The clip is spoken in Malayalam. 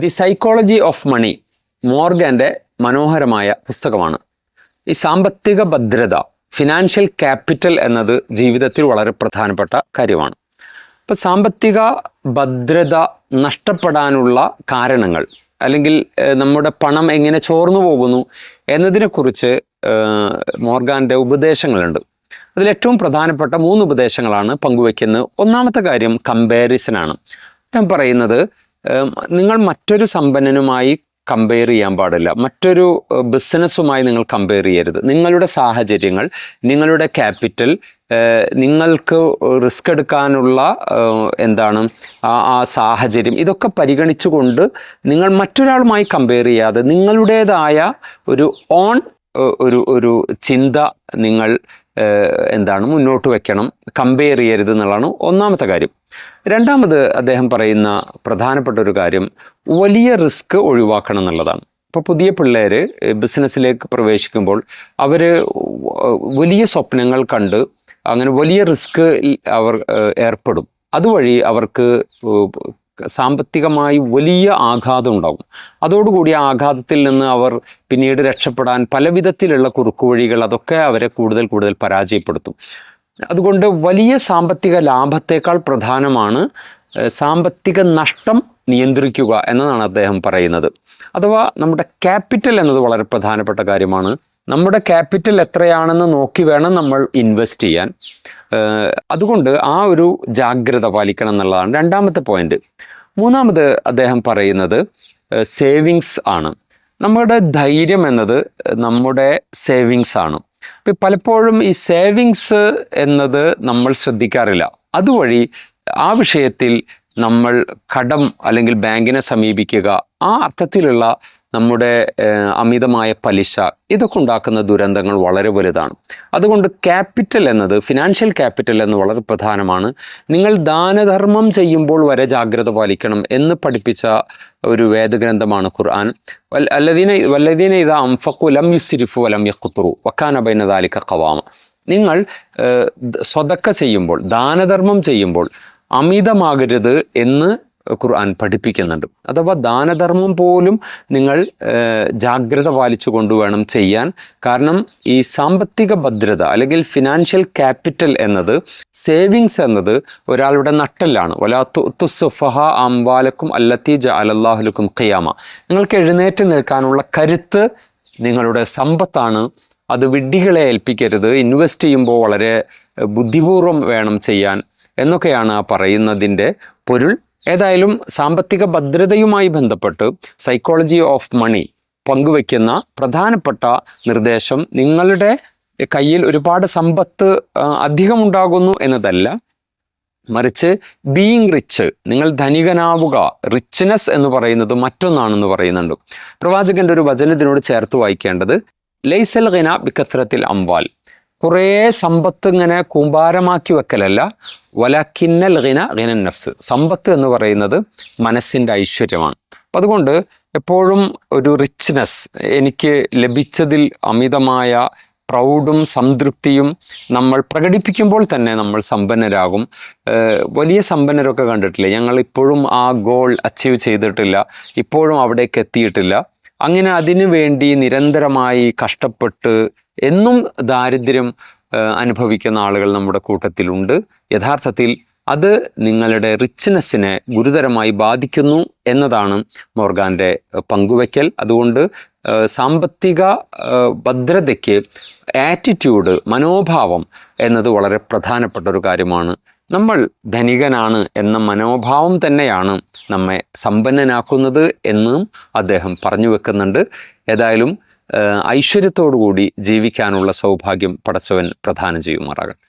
ദി സൈക്കോളജി ഓഫ് മണി മോർഗൻ്റെ മനോഹരമായ പുസ്തകമാണ്. ഈ സാമ്പത്തിക ഭദ്രത, ഫിനാൻഷ്യൽ ക്യാപിറ്റൽ എന്നത് ജീവിതത്തിൽ വളരെ പ്രധാനപ്പെട്ട കാര്യമാണ്. ഇപ്പോൾ സാമ്പത്തിക ഭദ്രത നഷ്ടപ്പെടാനുള്ള കാരണങ്ങൾ, അല്ലെങ്കിൽ നമ്മുടെ പണം എങ്ങനെ ചോർന്നു പോകുന്നു എന്നതിനെക്കുറിച്ച് മോർഗൻ്റെ ഉപദേശങ്ങളുണ്ട്. അതിലേറ്റവും പ്രധാനപ്പെട്ട 3 ഉപദേശങ്ങളാണ് പങ്കുവയ്ക്കുന്നത്. ഒന്നാമത്തെ കാര്യം കമ്പാരിസനാണ്. ഞാൻ പറയുന്നത്, നിങ്ങൾ മറ്റൊരു സമ്പന്നനുമായി കമ്പയർ ചെയ്യാൻ പാടില്ല, മറ്റൊരു ബിസിനസ്സുമായി നിങ്ങൾ കമ്പയർ ചെയ്യരുത്. നിങ്ങളുടെ സാഹചര്യങ്ങൾ, നിങ്ങളുടെ ക്യാപിറ്റൽ, നിങ്ങൾക്ക് റിസ്ക് എടുക്കാനുള്ള ആ സാഹചര്യം, ഇതൊക്കെ പരിഗണിച്ചുകൊണ്ട് നിങ്ങൾ മറ്റൊരാളുമായി കമ്പയർ ചെയ്യാതെ നിങ്ങളുടേതായ ഒരു ഒരു ചിന്ത നിങ്ങൾ മുന്നോട്ട് വെക്കണം. കമ്പയർ ചെയ്യരുത് എന്നുള്ളതാണ് ഒന്നാമത്തെ കാര്യം. രണ്ടാമത് അദ്ദേഹം പറയുന്ന പ്രധാനപ്പെട്ട ഒരു കാര്യം വലിയ റിസ്ക് ഒഴിവാക്കണം എന്നുള്ളതാണ്. ഇപ്പോൾ പുതിയ പിള്ളേർ ബിസിനസ്സിലേക്ക് പ്രവേശിക്കുമ്പോൾ അവർ വലിയ സ്വപ്നങ്ങൾ കണ്ട് അങ്ങനെ വലിയ റിസ്ക് അവർ ഏർപ്പെടും. അതുവഴി അവർക്ക് സാമ്പത്തികമായി വലിയ ആഘാതം ഉണ്ടാകും. അതോടുകൂടി ആ ആഘാതത്തിൽ നിന്ന് അവർ പിന്നീട് രക്ഷപ്പെടാൻ പല വിധത്തിലുള്ള കുറുക്കുവഴികൾ, അതൊക്കെ അവരെ കൂടുതൽ പരാജയപ്പെടുത്തും. അതുകൊണ്ട് വലിയ സാമ്പത്തിക ലാഭത്തേക്കാൾ പ്രധാനമാണ് സാമ്പത്തിക നഷ്ടം നിയന്ത്രിക്കുക എന്നതാണ് അദ്ദേഹം പറയുന്നത്. അഥവാ നമ്മുടെ ക്യാപിറ്റൽ എന്നത് വളരെ പ്രധാനപ്പെട്ട കാര്യമാണ്. നമ്മുടെ ക്യാപിറ്റൽ എത്രയാണെന്ന് നോക്കി വേണം നമ്മൾ ഇൻവെസ്റ്റ് ചെയ്യാൻ. അതുകൊണ്ട് ആ ഒരു ജാഗ്രത പാലിക്കണം എന്നുള്ളതാണ് രണ്ടാമത്തെ പോയിന്റ്. മൂന്നാമത് അദ്ദേഹം പറയുന്നത് സേവിങ്സ് ആണ്. നമ്മുടെ ധൈര്യം എന്നത് നമ്മുടെ സേവിങ്സ് ആണ്. പലപ്പോഴും ഈ സേവിങ്സ് എന്നത് നമ്മൾ ശ്രദ്ധിക്കാറില്ല. അതുവഴി ആ വിഷയത്തിൽ നമ്മൾ കടം അല്ലെങ്കിൽ ബാങ്കിനെ സമീപിക്കുക, ആ അർത്ഥത്തിലുള്ള നമ്മുടെ അമിതമായ പലിശ, ഇതൊക്കെ ഉണ്ടാക്കുന്ന ദുരന്തങ്ങൾ വളരെ വലുതാണ്. അതുകൊണ്ട് ക്യാപിറ്റൽ എന്നത്, ഫിനാൻഷ്യൽ ക്യാപിറ്റൽ എന്ന് വളരെ പ്രധാനമാണ്. നിങ്ങൾ ദാനധർമ്മം ചെയ്യുമ്പോൾ വരെ ജാഗ്രത പാലിക്കണം എന്ന് പഠിപ്പിച്ച ഒരു വേദഗ്രന്ഥമാണ് ഖുർആൻ. വല്ലദീന ഇദാ അൻഫഖു ലം യുസ്രിഫു വലം യഖ്തുറു വകാന ബൈന ദാലിക ഖവാമ. നിങ്ങൾ സ്വതക്ക ചെയ്യുമ്പോൾ, ദാനധർമ്മം ചെയ്യുമ്പോൾ അമിതമാകരുത് എന്ന് ഖുർആൻ പഠിപ്പിക്കുന്നുണ്ട്. അഥവാ ദാനധർമ്മം പോലും നിങ്ങൾ ജാഗ്രത പാലിച്ചു കൊണ്ടുവേണം ചെയ്യാൻ. കാരണം ഈ സാമ്പത്തിക ഭദ്രത അല്ലെങ്കിൽ ഫിനാൻഷ്യൽ ക്യാപിറ്റൽ എന്നത്, സേവിങ്സ് എന്നത് ഒരാളുടെ നട്ടെല്ലാണ്. വലാ തുസ്സുഫഹ അംവാലക്കും അല്ലത്തി ജഅലല്ലാഹു ലക്കും ഖിയാമ. നിങ്ങൾക്ക് എഴുന്നേറ്റ് നിൽക്കാനുള്ള കരുത്ത് നിങ്ങളുടെ സമ്പത്താണ്. അത് വിഡ്ഢികളെ ഏൽപ്പിക്കരുത്. ഇൻവെസ്റ്റ് ചെയ്യുമ്പോൾ വളരെ ബുദ്ധിപൂർവ്വം വേണം ചെയ്യാൻ എന്നൊക്കെയാണ് ആ പറയുന്നതിൻ്റെ പൊരുൾ. ഏതായാലും സാമ്പത്തിക ഭദ്രതയുമായി ബന്ധപ്പെട്ട് സൈക്കോളജി ഓഫ് മണി പങ്കുവയ്ക്കുന്ന പ്രധാനപ്പെട്ട നിർദ്ദേശം, നിങ്ങളുടെ കയ്യിൽ ഒരുപാട് സമ്പത്ത് അധികമുണ്ടാകുന്നു എന്നതല്ല, മറിച്ച് ബീയിങ് റിച്ച്, നിങ്ങൾ ധനികനാവുക. റിച്ച്നെസ് എന്ന് പറയുന്നത് മറ്റൊന്നാണെന്ന് പറയുന്നുണ്ട്. പ്രവാചകന്റെ ഒരു വചനത്തിനോട് ചേർത്ത് വായിക്കേണ്ടത് ലൈസൽ ഗിന ബികത്രത്തിൽ അംവാൽ, കുറേ സമ്പത്ത് ഇങ്ങനെ കൂമ്പാരമാക്കി വെക്കലല്ല, വലക്കിന്നൽ ഗിന ഗിനൻ നഫ്സ്, സമ്പത്ത് എന്ന് പറയുന്നത് മനസ്സിൻ്റെ ഐശ്വര്യമാണ്. അപ്പം അതുകൊണ്ട് എപ്പോഴും ഒരു റിച്ച്നെസ്, എനിക്ക് ലഭിച്ചതിൽ അമിതമായ പ്രൗഡും സംതൃപ്തിയും നമ്മൾ പ്രകടിപ്പിക്കുമ്പോൾ തന്നെ നമ്മൾ സമ്പന്നരാകും. വലിയ സമ്പന്നരൊക്കെ കണ്ടിട്ടില്ലേ, ഞങ്ങൾ ഇപ്പോഴും ആ ഗോൾ അച്ചീവ് ചെയ്തിട്ടില്ല, ഇപ്പോഴും അവിടേക്ക് എത്തിയിട്ടില്ല. അങ്ങനെ അതിനു വേണ്ടി നിരന്തരമായി കഷ്ടപ്പെട്ട് എന്നും ദാരിദ്ര്യം അനുഭവിക്കുന്ന ആളുകൾ നമ്മുടെ കൂട്ടത്തിലുണ്ട്. യഥാർത്ഥത്തിൽ അത് നിങ്ങളുടെ റിച്ച്നെസ്സിനെ ഗുരുതരമായി ബാധിക്കുന്നു എന്നതാണ് മോർഗാൻ്റെ പങ്കുവയ്ക്കൽ. അതുകൊണ്ട് സാമ്പത്തിക ഭദ്രതയ്ക്ക് ആറ്റിറ്റ്യൂഡ്, മനോഭാവം എന്നത് വളരെ പ്രധാനപ്പെട്ട ഒരു കാര്യമാണ്. നമ്മൾ ധനികനാണ് എന്ന മനോഭാവം തന്നെയാണ് നമ്മെ സമ്പന്നനാക്കുന്നത് എന്നും അദ്ദേഹം പറഞ്ഞു വെക്കുന്നുണ്ട്. ഏതായാലും ഐശ്വര്യത്തോടു കൂടി ജീവിക്കാനുള്ള സൗഭാഗ്യം പടച്ചവൻ പ്രദാനം ചെയ്യുമാറാകട്ടെ.